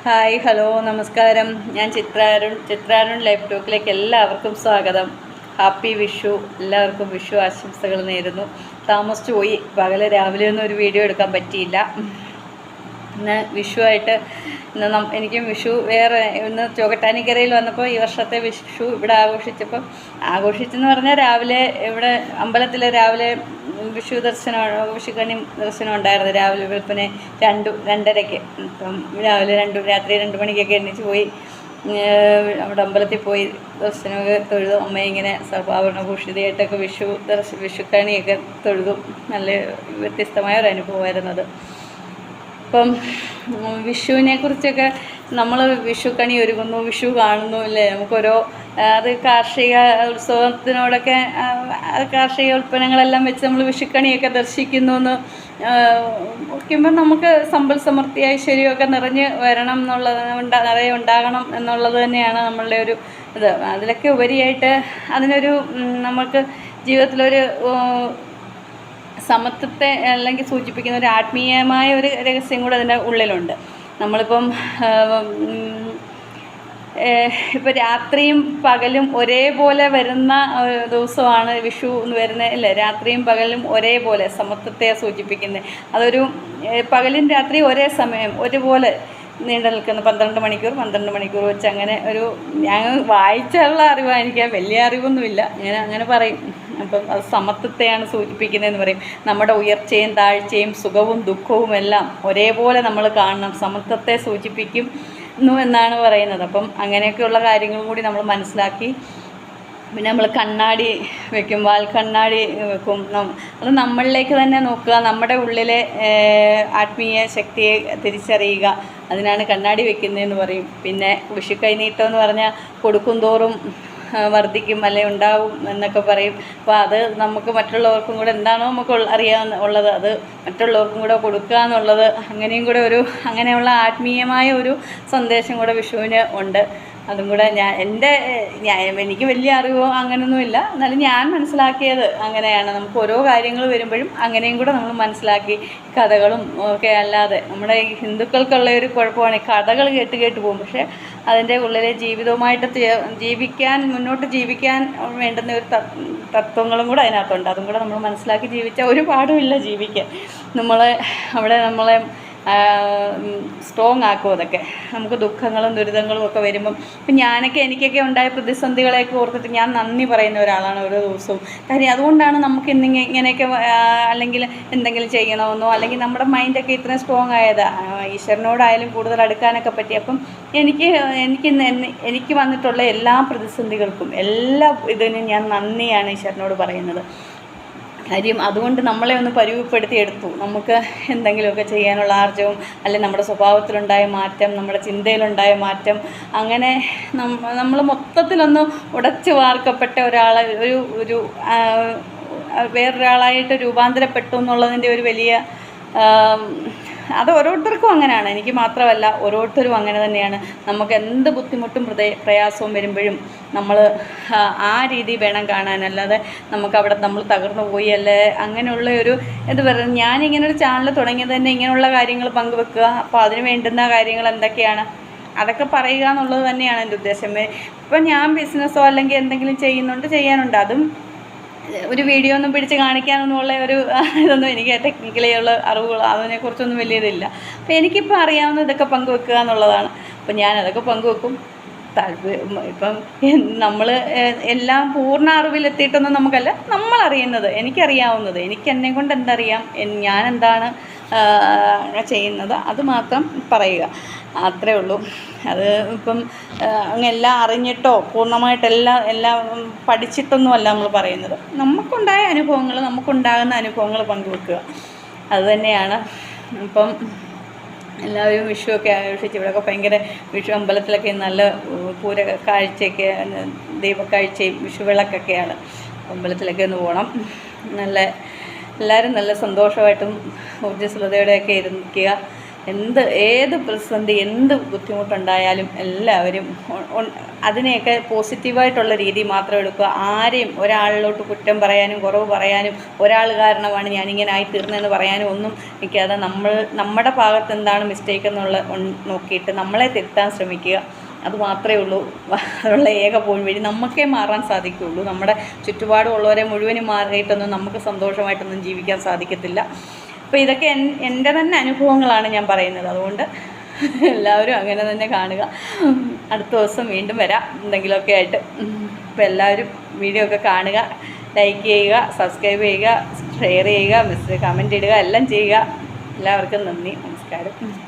Hi, hello, നമസ്കാരം. ഞാൻ ചിത്രാരുൺ life ടോക്കിലേക്ക് എല്ലാവർക്കും സ്വാഗതം. ഹാപ്പി വിഷു. എല്ലാവർക്കും വിഷു ആശംസകൾ നേരുന്നു. താമസിച്ചു പോയി, രാവിലെ ഒന്നും ഒരു വീഡിയോ എടുക്കാൻ പറ്റിയില്ല. ഇന്ന് വിഷുവായിട്ട് എനിക്കും വിഷു ഇന്ന് ചോകട്ടാനിക്കരയിൽ വന്നപ്പോൾ ഈ വർഷത്തെ വിഷു ഇവിടെ ആഘോഷിച്ചെന്ന് പറഞ്ഞാൽ രാവിലെ ഇവിടെ അമ്പലത്തിൽ രാവിലെ വിഷുക്കണി ദർശനം ഉണ്ടായിരുന്നു. രാവിലെ വെളുപ്പിനെ 2:30-ക്ക്. ഇപ്പം രാവിലെ രാത്രി 2 മണിക്കൊക്കെ എണീച്ച് പോയി അവിടെ അമ്പലത്തിൽ പോയി ദർശനമൊക്കെ തൊഴുതു. അമ്മയെ ഇങ്ങനെ സർവാഭരണഭൂഷിതയായിട്ടൊക്കെ വിഷുക്കണിയൊക്കെ തൊഴുതു. നല്ല വ്യത്യസ്തമായ ഒരു അനുഭവമായിരുന്നു അത്. ഇപ്പം വിഷുവിനെ കുറിച്ചൊക്കെ നമ്മൾ വിഷുക്കണി ഒരുങ്ങുന്നു, വിഷു കാണുന്നു അല്ലേ. നമുക്കൊരോ അത് കാർഷിക ഉത്സവത്തിനോടൊക്കെ കാർഷിക ഉൽപ്പന്നങ്ങളെല്ലാം വെച്ച് നമ്മൾ വിഷുക്കണിയൊക്കെ ദർശിക്കുന്നു എന്ന് വയ്ക്കുമ്പോൾ നമുക്ക് സമ്പൽ സമൃദ്ധി ഐശ്വര്യമൊക്കെ നിറഞ്ഞ് വരണം നിറയെ ഉണ്ടാകണം എന്നുള്ളത് തന്നെയാണ് നമ്മളുടെ ഒരു ഇത്. അതിലൊക്കെ ഉപരിയായിട്ട് അതിനൊരു നമുക്ക് ജീവിതത്തിലൊരു സമത്വത്തെ അല്ലെങ്കിൽ സൂചിപ്പിക്കുന്ന ഒരു ആത്മീയമായ ഒരു രഹസ്യം കൂടെ അതിൻ്റെ ഉള്ളിലുണ്ട്. നമ്മളിപ്പം ഇപ്പം രാത്രിയും പകലും ഒരേപോലെ വരുന്ന ദിവസമാണ് വിഷു എന്ന് വരുന്നത് അല്ലേ. രാത്രിയും പകലും ഒരേപോലെ സമത്വത്തെ സൂചിപ്പിക്കുന്നത്. അതൊരു പകലും രാത്രി ഒരേ സമയം ഒരുപോലെ നീണ്ടു നിൽക്കുന്ന 12 മണിക്കൂർ വെച്ച് അങ്ങനെ ഒരു ഞാൻ വായിച്ചുള്ള അറിവായിരിക്കാം, വലിയ അറിവൊന്നുമില്ല. അങ്ങനെ പറയും. അപ്പം അത് സമത്വത്തെയാണ് സൂചിപ്പിക്കുന്നതെന്ന് പറയും. നമ്മുടെ ഉയർച്ചയും താഴ്ചയും സുഖവും ദുഃഖവും എല്ലാം ഒരേപോലെ നമ്മൾ കാണണം, സമത്വത്തെ സൂചിപ്പിക്കുന്നു എന്നാണ് പറയുന്നത്. അപ്പം അങ്ങനെയൊക്കെയുള്ള കാര്യങ്ങളും കൂടി നമ്മൾ മനസ്സിലാക്കി. പിന്നെ നമ്മൾ കണ്ണാടി വെക്കും, വാൽക്കണ്ണാടി വെക്കും. അത് നമ്മളിലേക്ക് തന്നെ നോക്കുക, നമ്മുടെ ഉള്ളിലെ ആത്മീയ ശക്തിയെ തിരിച്ചറിയുക. അതിനാണ് കണ്ണാടി വെക്കുന്നതെന്ന് പറയും. പിന്നെ വിഷുക്കൈനീട്ടം എന്ന് പറഞ്ഞാൽ കൊടുക്കും തോറും വർദ്ധിക്കും അല്ലെ ഉണ്ടാവും എന്നൊക്കെ പറയും. അപ്പോൾ അത് നമുക്ക് മറ്റുള്ളവർക്കും കൂടെ എന്താണോ നമുക്ക് അറിയാവുന്നത് അത് മറ്റുള്ളവർക്കും കൂടെ കൊടുക്കുക എന്നുള്ളത് അങ്ങനെയും കൂടെ അങ്ങനെയുള്ള ആത്മീയമായ ഒരു സന്ദേശം കൂടെ വിഷുവിന് ഉണ്ട്. അതും കൂടെ എനിക്ക് വലിയ അറിവോ അങ്ങനെയൊന്നുമില്ല, എന്നാലും ഞാൻ മനസ്സിലാക്കിയത് അങ്ങനെയാണ്. നമുക്ക് ഓരോ കാര്യങ്ങൾ വരുമ്പോഴും അങ്ങനെയും കൂടെ നമ്മൾ മനസ്സിലാക്കി. കഥകളും ഒക്കെ അല്ലാതെ നമ്മുടെ ഹിന്ദുക്കൾക്കുള്ള ഒരു കുഴപ്പമാണ് കഥകൾ കേട്ട് പോകും. പക്ഷേ അതിൻ്റെ ഉള്ളിലെ ജീവിതവുമായിട്ട് മുന്നോട്ട് ജീവിക്കാൻ വേണ്ടുന്ന ഒരു തത്വങ്ങളും കൂടെ അതിനകത്തുണ്ട്. അതും കൂടെ നമ്മൾ മനസ്സിലാക്കി ജീവിച്ചാൽ ഒരു പാടുമില്ല ജീവിക്കാൻ. നമ്മളെ സ്ട്രോങ് ആക്കും. അതൊക്കെ നമുക്ക് ദുഃഖങ്ങളും ദുരിതങ്ങളും ഒക്കെ വരുമ്പം ഇപ്പം എനിക്കൊക്കെ ഉണ്ടായ പ്രതിസന്ധികളെയൊക്കെ ഓർത്തിട്ട് ഞാൻ നന്ദി പറയുന്ന ഒരാളാണ് ഓരോ ദിവസവും. കാര്യം അതുകൊണ്ടാണ് നമുക്ക് ഇങ്ങനെയൊക്കെ അല്ലെങ്കിൽ എന്തെങ്കിലും ചെയ്യണമെന്നോ അല്ലെങ്കിൽ നമ്മുടെ മൈൻഡൊക്കെ ഇത്രയും സ്ട്രോങ് ആയത്. ഈശ്വരനോടായാലും കൂടുതൽ അടുക്കാനൊക്കെ പറ്റി. അപ്പം എനിക്ക് വന്നിട്ടുള്ള എല്ലാ പ്രതിസന്ധികൾക്കും എല്ലാ ഇതിനും ഞാൻ നന്ദിയാണ് ഈശ്വരനോട് പറയുന്നത്. കാര്യം അതുകൊണ്ട് നമ്മളെ ഒന്ന് പരുവപ്പെടുത്തിയെടുത്തു. നമുക്ക് എന്തെങ്കിലുമൊക്കെ ചെയ്യാനുള്ള ആർജവും അല്ലെങ്കിൽ നമ്മുടെ സ്വഭാവത്തിലുണ്ടായ മാറ്റം, നമ്മുടെ ചിന്തയിലുണ്ടായ മാറ്റം, അങ്ങനെ നമ്മൾ മൊത്തത്തിലൊന്ന് ഉടച്ചു വാർക്കപ്പെട്ട ഒരു വേറൊരാളായിട്ട് രൂപാന്തരപ്പെട്ടു എന്നുള്ളതിൻ്റെ ഒരു വലിയ അത് ഓരോരുത്തർക്കും അങ്ങനെയാണ്. എനിക്ക് മാത്രമല്ല, ഓരോരുത്തരും അങ്ങനെ തന്നെയാണ്. നമുക്ക് എന്ത് ബുദ്ധിമുട്ടും പ്രയാസവും വരുമ്പോഴും നമ്മൾ ആ രീതി വേണം കാണാൻ. അല്ലാതെ നമുക്കവിടെ നമ്മൾ തകർന്നു പോയി അല്ലേ അങ്ങനെയുള്ള ഇത് പറയുന്നത്. ഞാനിങ്ങനൊരു ചാനൽ തുടങ്ങിയത് തന്നെ ഇങ്ങനെയുള്ള കാര്യങ്ങൾ പങ്കുവെക്കുക. അപ്പോൾ അതിന് വേണ്ടുന്ന കാര്യങ്ങൾ എന്തൊക്കെയാണ് അതൊക്കെ പറയുക എന്നുള്ളത് തന്നെയാണ് എൻ്റെ ഉദ്ദേശം. ഇപ്പം ഞാൻ ബിസിനസ്സോ അല്ലെങ്കിൽ എന്തെങ്കിലും ചെയ്യാനുണ്ട്. അതും ഒരു വീഡിയോ ഒന്നും പിടിച്ച് കാണിക്കാനൊന്നുമുള്ള ഇതൊന്നും എനിക്ക് ടെക്നിക്കലിയുള്ള അറിവുകൾ അതിനെക്കുറിച്ചൊന്നും വലിയ ഇതില്ല. അപ്പോൾ എനിക്കിപ്പോൾ അറിയാവുന്ന ഇതൊക്കെ പങ്കുവെക്കുക എന്നുള്ളതാണ്. അപ്പം ഞാനതൊക്കെ പങ്കുവെക്കും. ഇപ്പം നമ്മൾ എല്ലാം പൂർണ്ണ അറിവിലെത്തിയിട്ടൊന്നും നമുക്കല്ല, നമ്മളറിയുന്നത്, എനിക്കറിയാവുന്നത്, എന്നെ കൊണ്ട് എന്തറിയാം, ഞാൻ എന്താണ് ചെയ്യുന്നത് അത് മാത്രം പറയുക, അത്രേ ഉള്ളൂ. അത് ഇപ്പം എല്ലാം അറിഞ്ഞിട്ടോ പൂർണ്ണമായിട്ടെല്ലാം പഠിച്ചിട്ടൊന്നുമല്ല നമ്മൾ പറയുന്നത്. നമുക്കുണ്ടാകുന്ന അനുഭവങ്ങൾ പങ്കുവെക്കുക, അതുതന്നെയാണ്. ഇപ്പം എല്ലാവരും വിഷുവൊക്കെ ആഘോഷിച്ച് ഇവിടെയൊക്കെ ഭയങ്കര വിഷു അമ്പലത്തിലൊക്കെ നല്ല കാഴ്ചയൊക്കെ ദൈവക്കാഴ്ചയും വിഷുവിളക്കൊക്കെയാണ്. അമ്പലത്തിലൊക്കെ ഒന്ന് പോകണം. എല്ലാവരും നല്ല സന്തോഷമായിട്ടും ഊർജ്ജസ്വലതയോടെയൊക്കെ ഇരിക്കുക. ഏത് പ്രതിസന്ധി എന്ത് ബുദ്ധിമുട്ടുണ്ടായാലും എല്ലാവരും അതിനെയൊക്കെ പോസിറ്റീവായിട്ടുള്ള രീതി മാത്രം എടുക്കുക. ആരെയും ഒരാളിലോട്ട് കുറ്റം പറയാനും കുറവ് പറയാനും ഒരാൾ കാരണമാണ് ഞാനിങ്ങനെ ആയിത്തീർന്നതെന്ന് പറയാനും ഒന്നും നിൽക്കാതെ നമ്മുടെ ഭാഗത്ത് എന്താണ് മിസ്റ്റേക്ക് എന്നുള്ള നോക്കിയിട്ട് നമ്മളെ തിരുത്താൻ ശ്രമിക്കുക. അത് മാത്രമേ ഉള്ളൂ അതിനുള്ള ഏക വഴി. നമുക്കേ മാറാൻ സാധിക്കുകയുള്ളൂ. നമ്മുടെ ചുറ്റുപാടുമുള്ളവരെ മുഴുവനും മാറിയിട്ടൊന്നും നമുക്ക് സന്തോഷമായിട്ടൊന്നും ജീവിക്കാൻ സാധിക്കത്തില്ല. അപ്പോൾ ഇതൊക്കെ എൻ്റെ തന്നെ അനുഭവങ്ങളാണ് ഞാൻ പറയുന്നത്. അതുകൊണ്ട് എല്ലാവരും അങ്ങനെ തന്നെ കാണുക. അടുത്ത ദിവസം വീണ്ടും വരാം എന്തെങ്കിലുമൊക്കെ ആയിട്ട്. അപ്പോൾ എല്ലാവരും വീഡിയോ ഒക്കെ കാണുക, ലൈക്ക് ചെയ്യുക, സബ്സ്ക്രൈബ് ചെയ്യുക, ഷെയർ ചെയ്യുക, കമൻറ്റ് ഇടുക, എല്ലാം ചെയ്യുക. എല്ലാവർക്കും നന്ദി, നമസ്കാരം.